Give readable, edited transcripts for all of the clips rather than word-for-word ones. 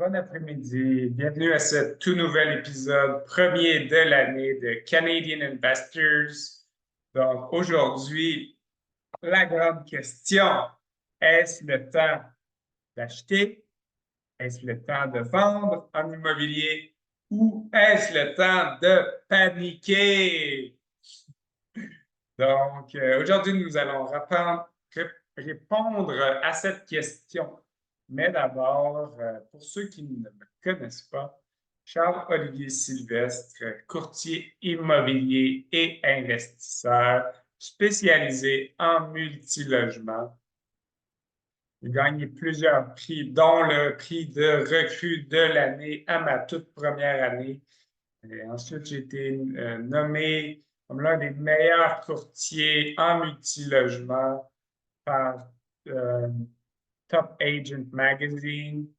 Bon après-midi, bienvenue à ce tout nouvel épisode, premier de l'année de Canadian Investors. Donc aujourd'hui, la grande question, est-ce le temps d'acheter? Est-ce le temps de vendre en immobilier ou est-ce le temps de paniquer? Donc aujourd'hui, nous allons répondre à cette question. Mais d'abord, pour ceux qui ne me connaissent pas, Charles-Olivier Sylvestre, courtier immobilier et investisseur spécialisé en multilogement. J'ai gagné plusieurs prix, dont le prix de recrue de l'année à ma toute première année. Et ensuite, j'ai été nommé comme l'un des meilleurs courtiers en multilogement par euh, Top Agent Magazine.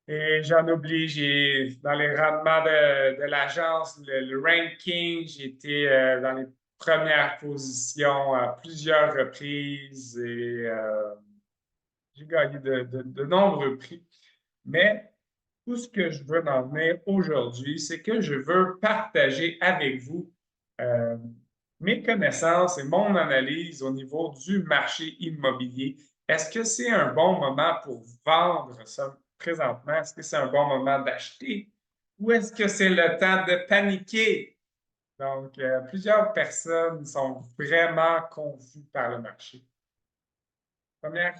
Et j'en oublie, j'ai dans les rendements de l'agence, le ranking, j'ai été dans les premières positions à plusieurs reprises et j'ai gagné de nombreux prix. Mais tout ce que je veux en venir aujourd'hui, c'est que je veux partager avec vous euh, mes connaissances et mon analyse au niveau du marché immobilier. Est-ce que c'est un bon moment pour vendre ça présentement? Est-ce que c'est un bon moment d'acheter? Ou est-ce que c'est le temps de paniquer? Donc, plusieurs personnes sont vraiment confuses par le marché. Première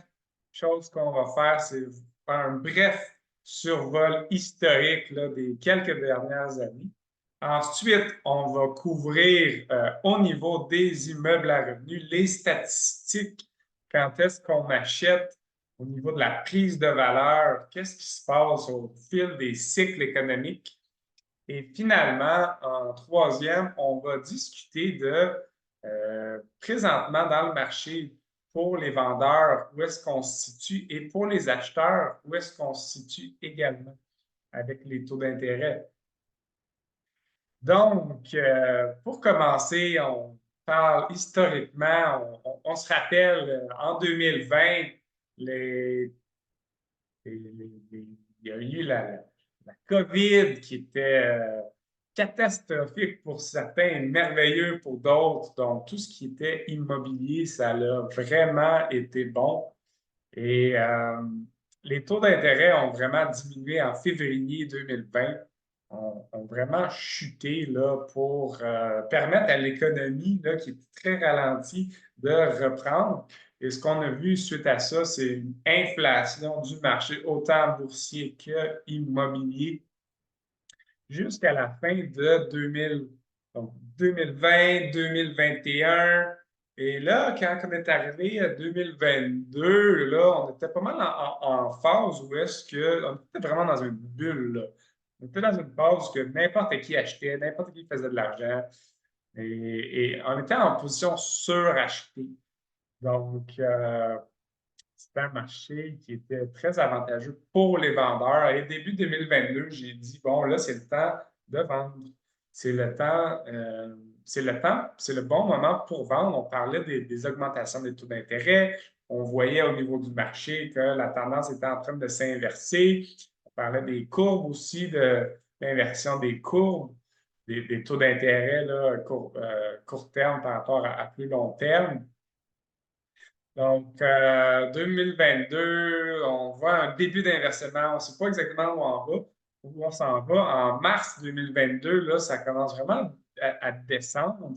chose qu'on va faire, c'est faire un bref survol historique là, des quelques dernières années. Ensuite, on va couvrir au niveau des immeubles à revenus les statistiques. Quand est-ce qu'on achète au niveau de la prise de valeur? Qu'est-ce qui se passe au fil des cycles économiques? Et finalement, en troisième, on va discuter de présentement dans le marché pour les vendeurs, où est-ce qu'on se situe et pour les acheteurs, où est-ce qu'on se situe également avec les taux d'intérêt. Donc, pour commencer, on parle historiquement, on se rappelle en 2020, les, il y a eu la COVID qui était catastrophique pour certains et merveilleux pour d'autres. Donc, tout ce qui était immobilier, ça a vraiment été bon. Et les taux d'intérêt ont vraiment diminué en février 2020, ont vraiment chuté là, pour permettre à l'économie là, qui est très ralentie de reprendre. Et ce qu'on a vu suite à ça, c'est une inflation du marché, autant boursier que immobilier, jusqu'à la fin de 2000, donc 2020, 2021. Et là, quand on est arrivé à 2022, là, on était pas mal en phase où est-ce que on était vraiment dans une bulle, là. On était dans une phase où n'importe qui achetait, n'importe qui faisait de l'argent. Et on était en position surachetée. Donc, c'était un marché qui était très avantageux pour les vendeurs. Et début 2022, j'ai dit, bon, là, c'est le temps de vendre. C'est le temps, c'est le bon moment pour vendre. On parlait des augmentations des taux d'intérêt. On voyait au niveau du marché que la tendance était en train de s'inverser. On parlait des courbes aussi, de l'inversion des courbes, des taux d'intérêt court terme par rapport à plus long terme. Donc, 2022, on voit un début d'inversement. On ne sait pas exactement où on s'en va. En mars 2022, là, ça commence vraiment à descendre.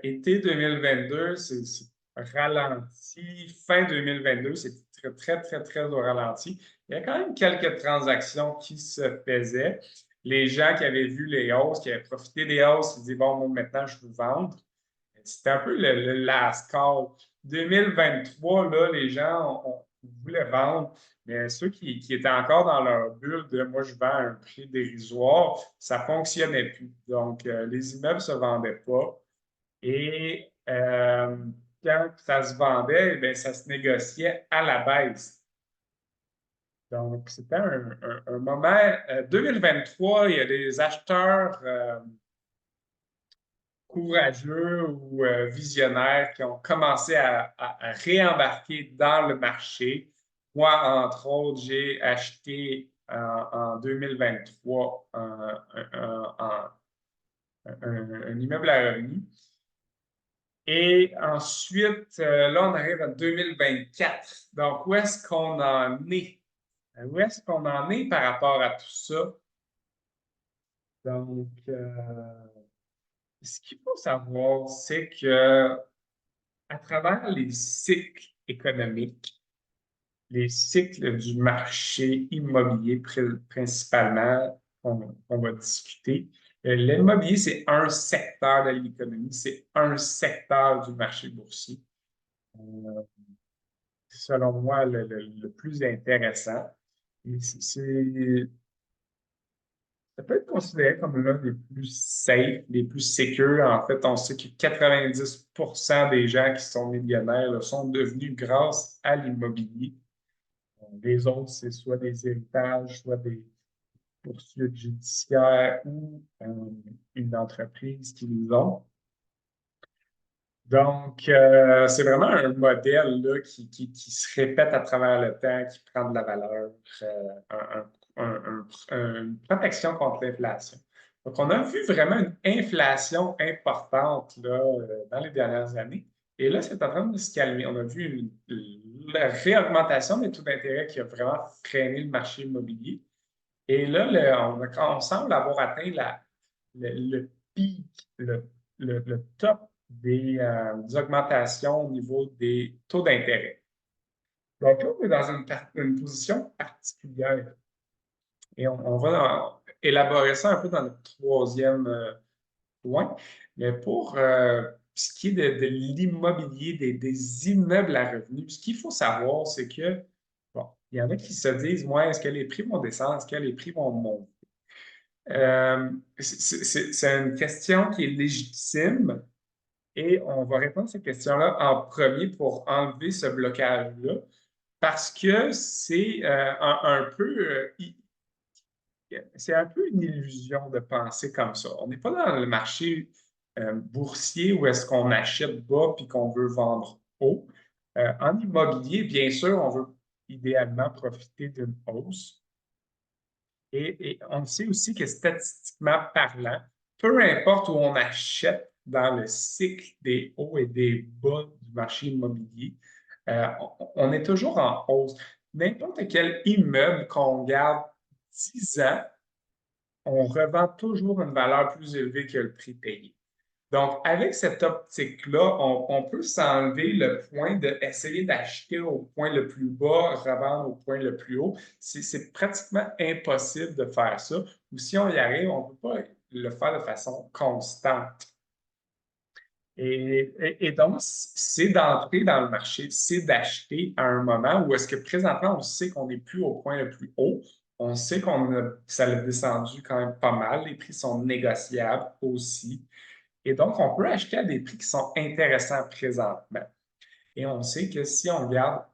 Été 2022, c'est ralenti. Fin 2022, c'est très, très, très, très au ralenti. Il y a quand même quelques transactions qui se faisaient. Les gens qui avaient vu les hausses, qui avaient profité des hausses, ils disaient, bon, moi, maintenant, je veux vendre. C'était un peu le last call. 2023, là, les gens voulaient vendre, mais ceux qui étaient encore dans leur bulle de moi, je vends à un prix dérisoire, ça ne fonctionnait plus. Donc, les immeubles ne se vendaient pas. Et quand ça se vendait, bien, ça se négociait à la baisse. Donc, c'était un moment. 2023, il y a des acheteurs courageux ou visionnaires qui ont commencé à réembarquer dans le marché. Moi, entre autres, j'ai acheté en 2023 un immeuble à revenu. Et ensuite, là, on arrive en 2024. Donc, où est-ce qu'on en est? Où est-ce qu'on en est par rapport à tout ça? Donc, ce qu'il faut savoir, c'est que à travers les cycles économiques, les cycles du marché immobilier principalement qu'on va discuter. L'immobilier, c'est un secteur de l'économie, c'est un secteur du marché boursier. Euh, Selon moi, le plus intéressant. Ça peut être considéré comme l'un des plus safe, des plus sécures. En fait, on sait que 90% des gens qui sont millionnaires là, sont devenus grâce à l'immobilier. Les autres, c'est soit des héritages, soit des poursuites judiciaires ou une entreprise qui les ont. Donc, c'est vraiment un modèle là, qui se répète à travers le temps, qui prend de la valeur, une protection contre l'inflation. Donc, on a vu vraiment une inflation importante là, dans les dernières années. Et là, c'est en train de se calmer. On a vu la réaugmentation des taux d'intérêt qui a vraiment freiné le marché immobilier. Et là, on semble avoir atteint le pic, le top des augmentations au niveau des taux d'intérêt. Donc là, on est dans une position particulière. Et on va élaborer ça un peu dans notre troisième point. Mais pour ce qui est de l'immobilier, des immeubles à revenus, ce qu'il faut savoir, c'est que, bon, il y en a qui se disent, ouais, est-ce que les prix vont descendre? Est-ce que les prix vont monter? C'est une question qui est légitime et on va répondre à cette question-là en premier pour enlever ce blocage-là parce que c'est c'est un peu une illusion de penser comme ça. On n'est pas dans le marché boursier où est-ce qu'on achète bas puis qu'on veut vendre haut. En immobilier, bien sûr, on veut idéalement profiter d'une hausse. Et on sait aussi que statistiquement parlant, peu importe où on achète dans le cycle des hauts et des bas du marché immobilier, on est toujours en hausse. N'importe quel immeuble qu'on garde 10 ans, on revend toujours une valeur plus élevée que le prix payé. Donc, avec cette optique-là, on peut s'enlever le point d'essayer d'acheter au point le plus bas, revendre au point le plus haut. C'est pratiquement impossible de faire ça. Ou si on y arrive, on ne peut pas le faire de façon constante. Et donc, c'est d'entrer dans le marché, c'est d'acheter à un moment où est-ce que présentement, on sait qu'on n'est plus au point le plus haut. On sait ça a descendu quand même pas mal. Les prix sont négociables aussi. Et donc, on peut acheter à des prix qui sont intéressants présentement. Et on sait que si on regarde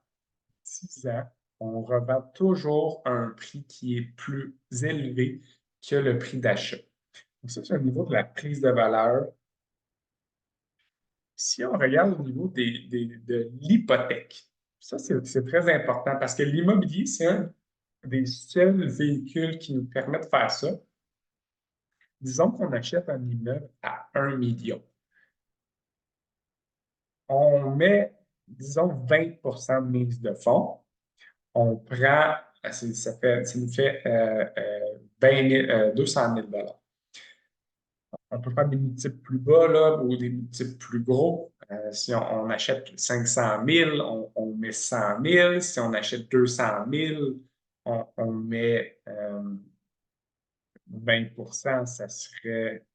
10 ans, on revend toujours à un prix qui est plus élevé que le prix d'achat. Donc, ça, c'est au niveau de la prise de valeur. Si on regarde au niveau de l'hypothèque, ça, c'est très important parce que l'immobilier, c'est un des seuls véhicules qui nous permet de faire ça. Disons qu'on achète un immeuble à 1 million. On met, disons, 20% de mise de fonds. On prend, ça nous fait 200 000 $. On peut faire des multiples plus bas là, ou des multiples plus gros. Si on achète 500 000, on met 100 000. Si on achète 200 000, on met 20%, ça serait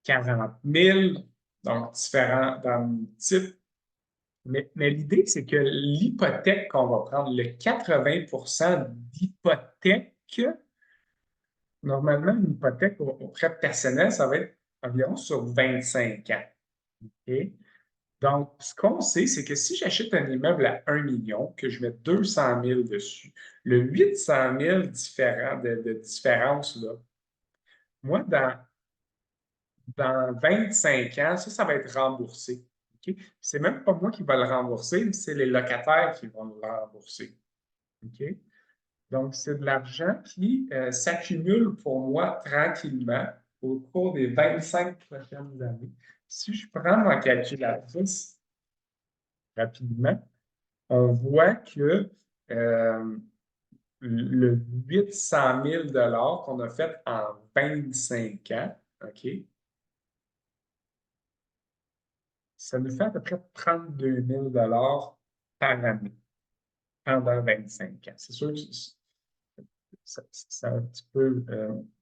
40 000. Donc, différents dans le type. Mais l'idée, c'est que l'hypothèque qu'on va prendre, le 80% d'hypothèque, normalement, une hypothèque au prêt personnel, ça va être environ sur 25 ans. OK? Donc, ce qu'on sait, c'est que si j'achète un immeuble à 1 million, que je mets 200 000 dessus, le 800 000 de différence, là, moi, dans 25 ans, ça va être remboursé. OK? C'est même pas moi qui vais le rembourser, c'est les locataires qui vont le rembourser. OK? Donc, c'est de l'argent qui s'accumule pour moi tranquillement au cours des 25 prochaines années. Si je prends ma calculatrice rapidement, on voit que euh, le 800 000 qu'on a fait en 25 ans, OK, ça nous fait à peu près 32 000 par année pendant 25 ans. C'est sûr que c'est un petit peu.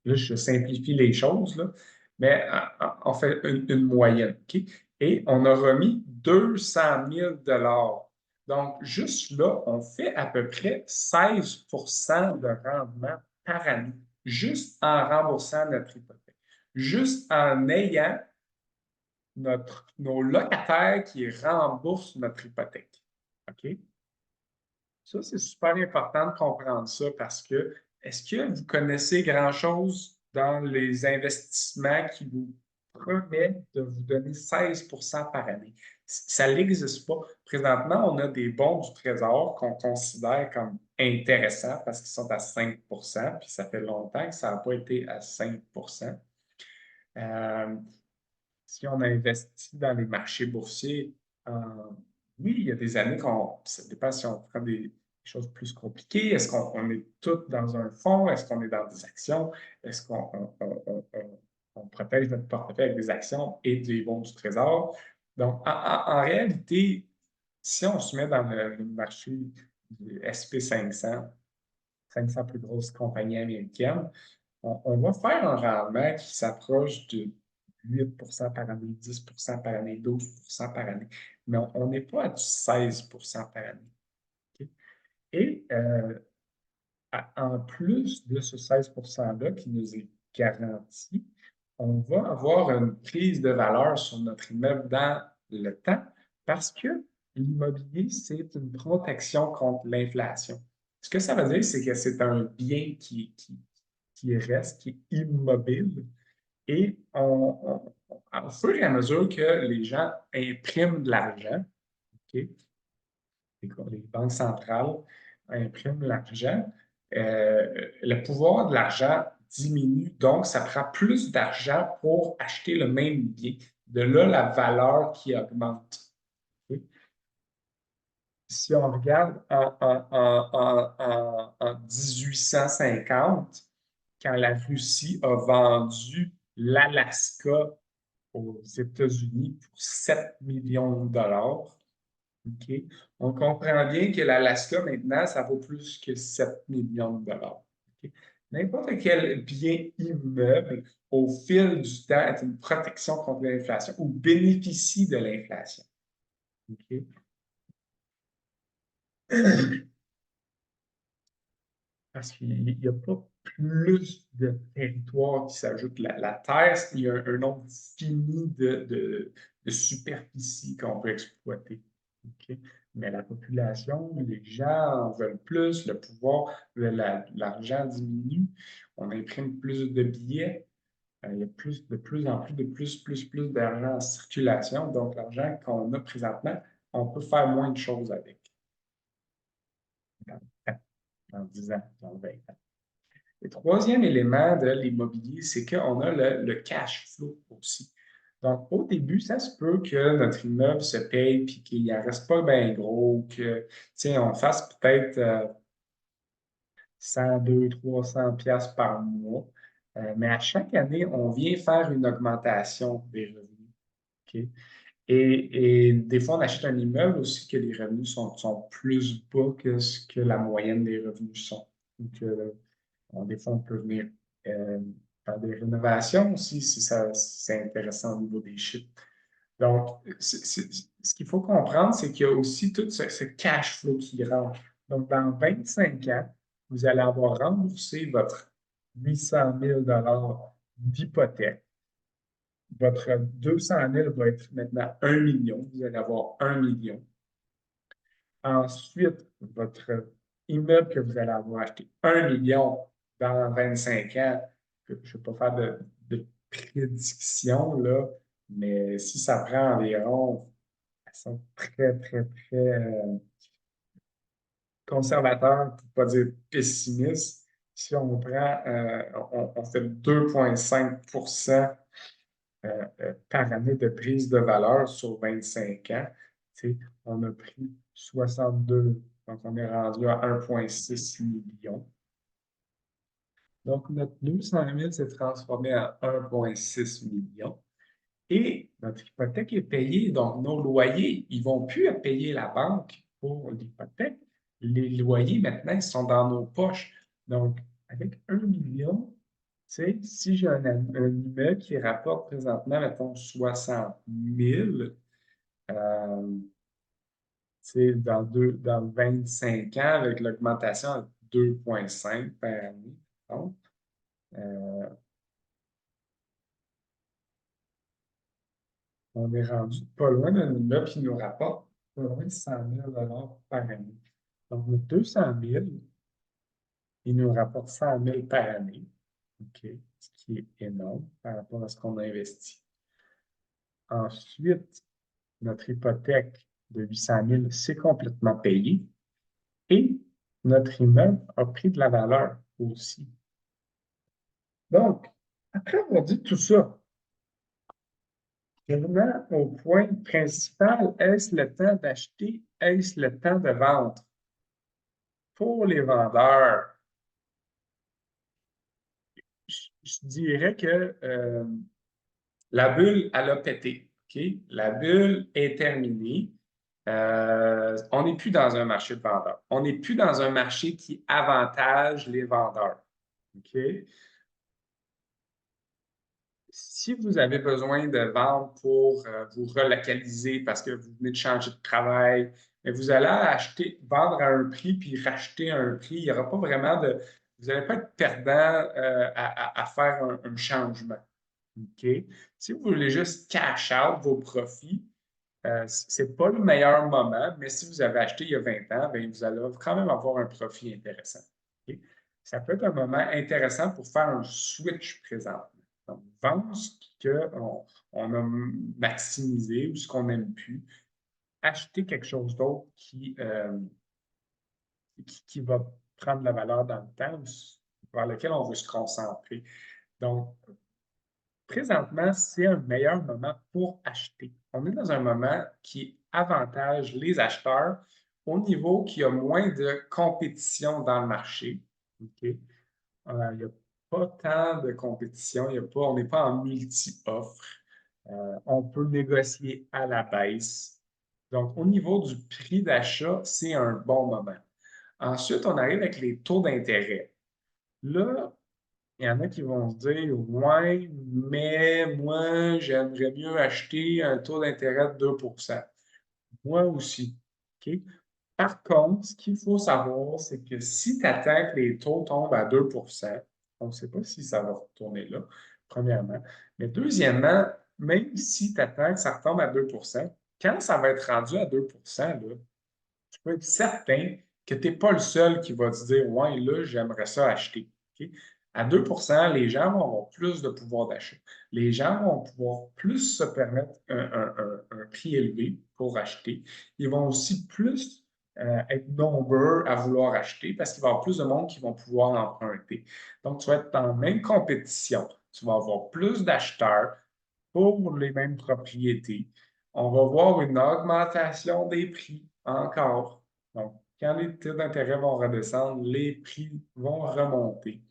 Là, je simplifie les choses, là, mais on fait une moyenne. OK? Et on a remis 200 000 Donc, juste là, on fait à peu près 16 de rendement par année, juste en remboursant notre hypothèque, juste en ayant nos locataires qui remboursent notre hypothèque. OK? Ça, c'est super important de comprendre ça parce que est-ce que vous connaissez grand-chose dans les investissements qui vous promettent de vous donner 16 par année? Ça n'existe pas. Présentement, on a des bons du Trésor qu'on considère comme intéressants parce qu'ils sont à 5 puis ça fait longtemps que ça n'a pas été à 5 euh, Si on investit dans les marchés boursiers, euh, oui, il y a des années ça dépend si on prend des choses plus compliquées. Est-ce qu'on est tout dans un fonds? Est-ce qu'on est dans des actions? Est-ce qu'on protège notre portefeuille avec des actions et des bons du trésor? Donc, en réalité, si on se met dans le marché du SP 500, 500 plus grosses compagnies américaines, on va faire un rendement qui s'approche de 8 par année, 10 par année, 12 par année. Mais on n'est pas à du 16 par année. OK? Et en plus de ce 16 %-là qui nous est garanti, on va avoir une prise de valeur sur notre immeuble dans le temps parce que l'immobilier, c'est une protection contre l'inflation. Ce que ça veut dire, c'est que c'est un bien qui reste, qui est immobile. Et au fur et à mesure que les gens impriment de l'argent, OK, les banques centrales impriment de l'argent, le pouvoir de l'argent diminue, donc ça prend plus d'argent pour acheter le même bien. De là, la valeur qui augmente. OK? Si on regarde en 1850, quand la Russie a vendu l'Alaska aux États-Unis pour 7 millions de dollars, OK? On comprend bien que l'Alaska, maintenant, ça vaut plus que 7 millions de dollars. OK? N'importe quel bien immeuble, au fil du temps, est une protection contre l'inflation ou bénéficie de l'inflation. OK? Parce qu'il n'y a pas plus de territoire qui s'ajoute. La Terre, il y a un nombre fini de superficie qu'on peut exploiter. OK? Mais la population, les gens en veulent plus, le pouvoir, l'argent diminue, on imprime plus de billets, il y a de plus en plus, plus d'argent en circulation. Donc, l'argent qu'on a présentement, on peut faire moins de choses avec dans, dans 10 ans, dans 20 ans. Le troisième élément de l'immobilier, c'est qu'on a le cash flow aussi. Donc, au début, ça se peut que notre immeuble se paye puis qu'il n'en reste pas bien gros, que, on fasse peut-être 100, 200, 300 pièces par mois. Mais à chaque année, on vient faire une augmentation des revenus. OK? Et des fois, on achète un immeuble aussi que les revenus sont plus bas que ce que la moyenne des revenus sont. Donc, des fois, on peut venir euh, faire des rénovations aussi si c'est intéressant au niveau des chiffres. Donc, ce qu'il faut comprendre, c'est qu'il y a aussi tout ce cash flow qui rentre. Donc, dans 25 ans, vous allez avoir remboursé votre 800 000 d'hypothèque. Votre 200 000 va être maintenant 1 million. Vous allez avoir 1 million. Ensuite, votre immeuble que vous allez avoir acheté 1 million dans 25 ans, je ne vais pas faire de prédiction, là, mais si ça prend environ, elles sont très conservateur, pour ne pas dire pessimiste, si on prend, on fait 2,5 par année de prise de valeur sur 25 ans, on a pris 62, donc on est rendu à 1,6 million. Donc, notre 200 000 s'est transformé en 1,6 million. Et notre hypothèque est payée, donc nos loyers, ils ne vont plus à payer la banque pour l'hypothèque. Les loyers, maintenant, ils sont dans nos poches. Donc, avec 1 million, si j'ai un immeuble qui rapporte présentement, mettons, 60 000, dans 25 ans, avec l'augmentation à 2,5 par année, donc, on est rendu pas loin d'un immeuble qui nous rapporte pas loin de 100 000 par année. Donc, nos 200 000, il nous rapporte 100 000 par année, OK, ce qui est énorme par rapport à ce qu'on a investi. Ensuite, notre hypothèque de 800 000, c'est complètement payé et notre immeuble a pris de la valeur aussi. Donc, après avoir dit tout ça, venons au point principal, est-ce le temps d'acheter, est-ce le temps de vendre? Pour les vendeurs, je dirais que la bulle, elle a pété. OK? La bulle est terminée. On n'est plus dans un marché de vendeurs. On n'est plus dans un marché qui avantage les vendeurs. OK? Si vous avez besoin de vendre pour vous relocaliser parce que vous venez de changer de travail, mais vous allez acheter, vendre à un prix puis racheter à un prix. Il n'y aura pas vraiment de. Vous n'allez pas être perdant à faire un changement. OK? Si vous voulez juste cash out vos profits, ce n'est pas le meilleur moment, mais si vous avez acheté il y a 20 ans, bien, vous allez quand même avoir un profit intéressant. OK? Ça peut être un moment intéressant pour faire un switch présent. Donc, vendre ce qu'on a maximisé ou ce qu'on n'aime plus, acheter quelque chose d'autre qui va prendre la valeur dans le temps, vers lequel on veut se concentrer. Donc, présentement, c'est un meilleur moment pour acheter. On est dans un moment qui avantage les acheteurs au niveau qu'il y a moins de compétition dans le marché. OK? Il n'y a pas tant de compétition, on n'est pas en multi-offre. On peut négocier à la baisse. Donc, au niveau du prix d'achat, c'est un bon moment. Ensuite, on arrive avec les taux d'intérêt. Là, il y en a qui vont se dire, ouais, mais moi, j'aimerais mieux acheter un taux d'intérêt de 2 Moi aussi. OK? Par contre, ce qu'il faut savoir, c'est que si tu attends que les taux tombent à 2 on ne sait pas si ça va retourner là, premièrement. Mais deuxièmement, même si tu attends que ça retombe à 2 quand ça va être rendu à 2 là, tu peux être certain que tu n'es pas le seul qui va te dire, ouais, là, j'aimerais ça acheter. OK? À 2 les gens vont avoir plus de pouvoir d'achat. Les gens vont pouvoir plus se permettre un prix élevé pour acheter. Ils vont aussi plus être nombreux à vouloir acheter parce qu'il va y avoir plus de monde qui vont pouvoir emprunter. Donc, tu vas être dans la même compétition. Tu vas avoir plus d'acheteurs pour les mêmes propriétés. On va voir une augmentation des prix encore. Donc, quand les taux d'intérêt vont redescendre, les prix vont remonter.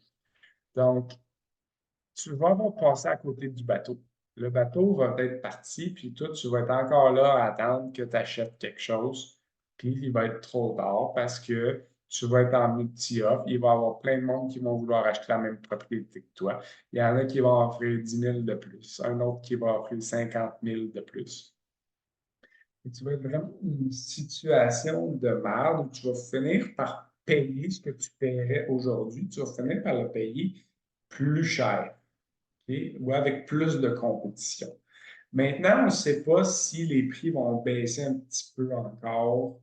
Donc, tu vas avoir passé à côté du bateau. Le bateau va être parti, puis toi, tu vas être encore là à attendre que tu achètes quelque chose, puis il va être trop tard parce que tu vas être en multi-offre. Il va y avoir plein de monde qui vont vouloir acheter la même propriété que toi. Il y en a qui vont offrir 10 000 de plus, un autre qui va offrir 50 000 de plus. Et tu vas être vraiment dans une situation de merde où tu vas finir par payer ce que tu paierais aujourd'hui. Tu vas finir par le payer plus cher, OK? Ou avec plus de compétition. Maintenant, on ne sait pas si les prix vont baisser un petit peu encore.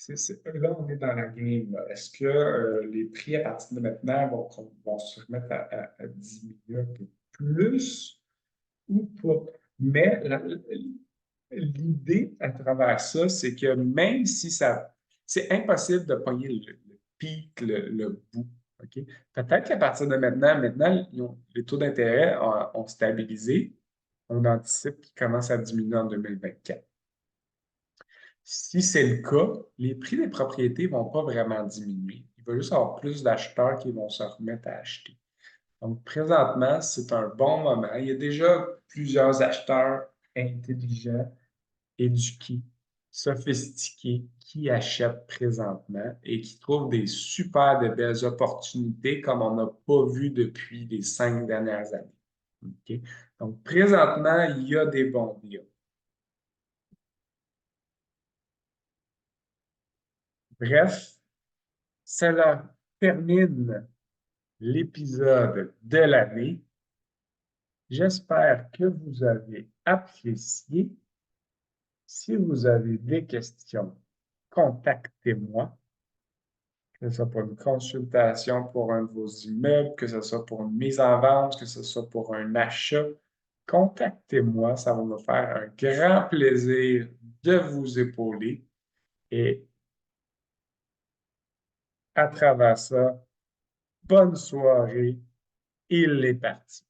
Là, on est dans la game. Est-ce que les prix à partir de maintenant vont se remettre à diminuer un peu plus ou pas? Mais l'idée à travers ça, c'est que même si ça c'est impossible de pogner le pic, le bout. OK? Peut-être qu'à partir de maintenant, les taux d'intérêt ont stabilisé. On anticipe qu'ils commencent à diminuer en 2024. Si c'est le cas, les prix des propriétés ne vont pas vraiment diminuer. Il va juste y avoir plus d'acheteurs qui vont se remettre à acheter. Donc, présentement, c'est un bon moment. Il y a déjà plusieurs acheteurs intelligents, éduqués, sophistiqués qui achètent présentement et qui trouvent des super de belles opportunités comme on n'a pas vu depuis les 5 dernières années. OK? Donc, présentement, il y a des bons deals. Bref, cela termine l'épisode de l'année. J'espère que vous avez apprécié. Si vous avez des questions, contactez-moi, que ce soit pour une consultation pour un de vos immeubles, que ce soit pour une mise en vente, que ce soit pour un achat. Contactez-moi, ça va me faire un grand plaisir de vous épauler. Et à travers ça, bonne soirée. Il est parti.